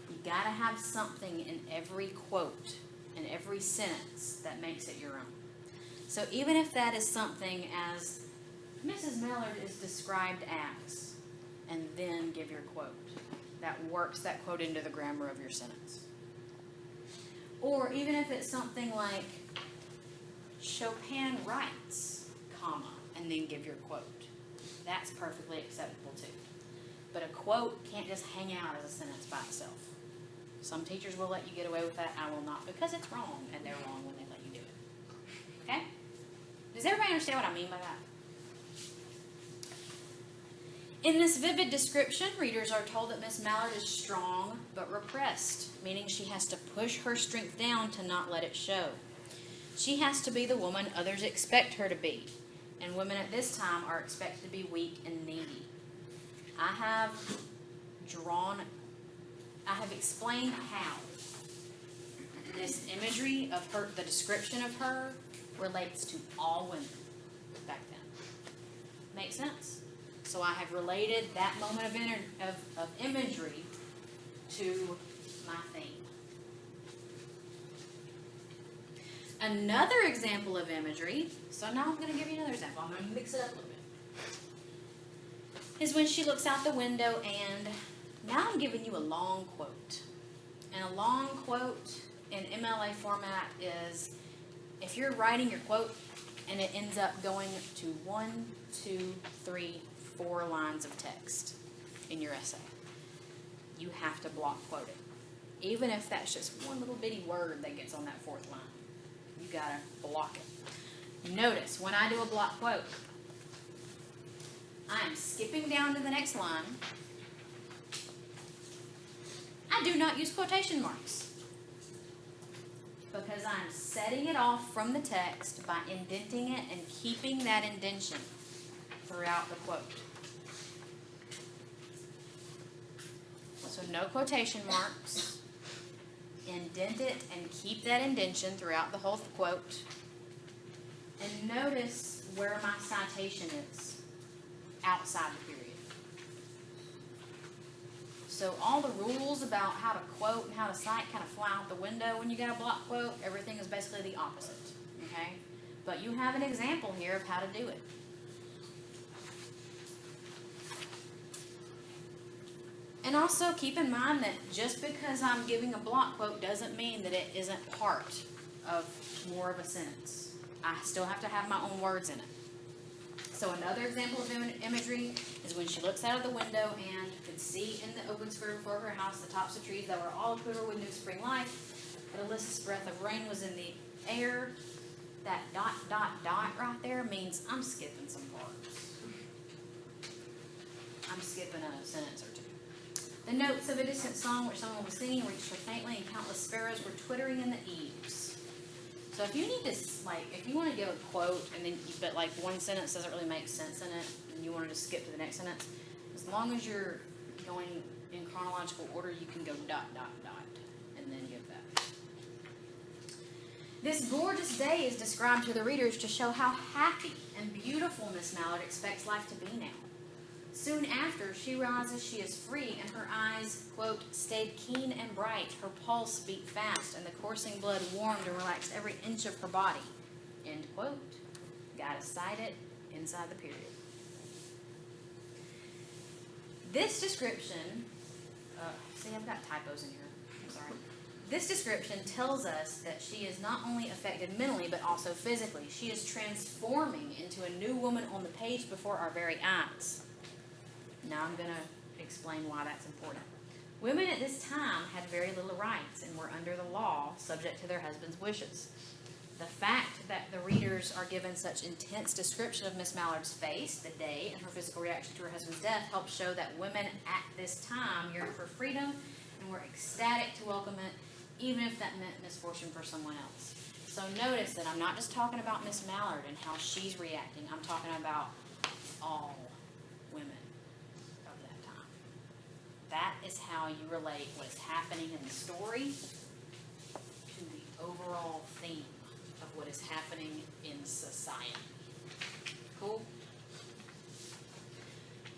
You gotta have something in every quote, in every sentence that makes it your own. So even if that is something as Mrs. Mallard is described as, and then give your quote, that works that quote into the grammar of your sentence. Or even if it's something like Chopin writes, comma, and then give your quote. That's perfectly acceptable too. But a quote can't just hang out as a sentence by itself. Some teachers will let you get away with that. I will not, because it's wrong, and they're wrong when they let you do it. Okay? Does everybody understand what I mean by that? In this vivid description, readers are told that Miss Mallard is strong but repressed, meaning she has to push her strength down to not let it show. She has to be the woman others expect her to be, and women at this time are expected to be weak and needy. I have explained how this imagery of her, the description of her, relates to all women back then. Make sense? So I have related that moment of imagery to my theme. Another example of imagery, so now I'm going to give you another example. I'm going to mix it up a little bit, is when she looks out the window, and now I'm giving you a long quote. And a long quote in MLA format is if you're writing your quote and it ends up going to 1, 2, 3, 4 lines of text in your essay, you have to block quote it. Even if that's just one little bitty word that gets on that 4th line, you gotta block it. Notice when I do a block quote, I am skipping down to the next line. I do not use quotation marks because I'm setting it off from the text by indenting it and keeping that indentation throughout the quote. So no quotation marks. Indent it and keep that indentation throughout the whole quote. And notice where my citation is outside the period. So all the rules about how to quote and how to cite kind of fly out the window when you got a block quote. Everything is basically the opposite. Okay? But you have an example here of how to do it. And also keep in mind that just because I'm giving a block quote doesn't mean that it isn't part of more of a sentence. I still have to have my own words in it. So another example of imagery is when she looks out of the window and could see in the open square before her house the tops of trees that were all quiver with new spring life. An Alyssa's breath of rain was in the air. That ... right there means I'm skipping some parts. I'm skipping a sentence or two. The notes of a distant song which someone was singing reached her faintly, and countless sparrows were twittering in the eaves. So if you need to, if you want to give a quote, and then, but one sentence doesn't really make sense in it, and you want to just skip to the next sentence, as long as you're going in chronological order, you can go ... and then give that. This gorgeous day is described to the readers to show how happy and beautiful Miss Mallard expects life to be now. Soon after, she realizes she is free, and her eyes, quote, stayed keen and bright, her pulse beat fast, and the coursing blood warmed and relaxed every inch of her body, end quote. Gotta cite it inside the period. This description, see, I've got typos in here, I'm sorry. This description tells us that she is not only affected mentally, but also physically. She is transforming into a new woman on the page before our very eyes. Now I'm going to explain why that's important. Women at this time had very little rights and were under the law, subject to their husband's wishes. The fact that the readers are given such intense description of Miss Mallard's face, the day, and her physical reaction to her husband's death helps show that women at this time yearned for freedom and we're ecstatic to welcome it, even if that meant misfortune for someone else. So notice that I'm not just talking about Miss Mallard and how she's reacting. I'm talking about all women of that time. That is how you relate what is happening in the story to the overall theme of what is happening in society. Cool?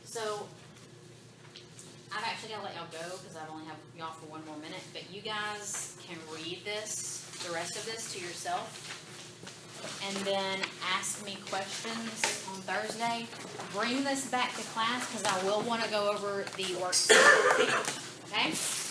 So, I've actually got to let y'all go because I only have y'all for one more minute, but you guys can read this, the rest of this to yourself, and then ask me questions on Thursday. Bring this back to class because I will want to go over the worksheet. Okay?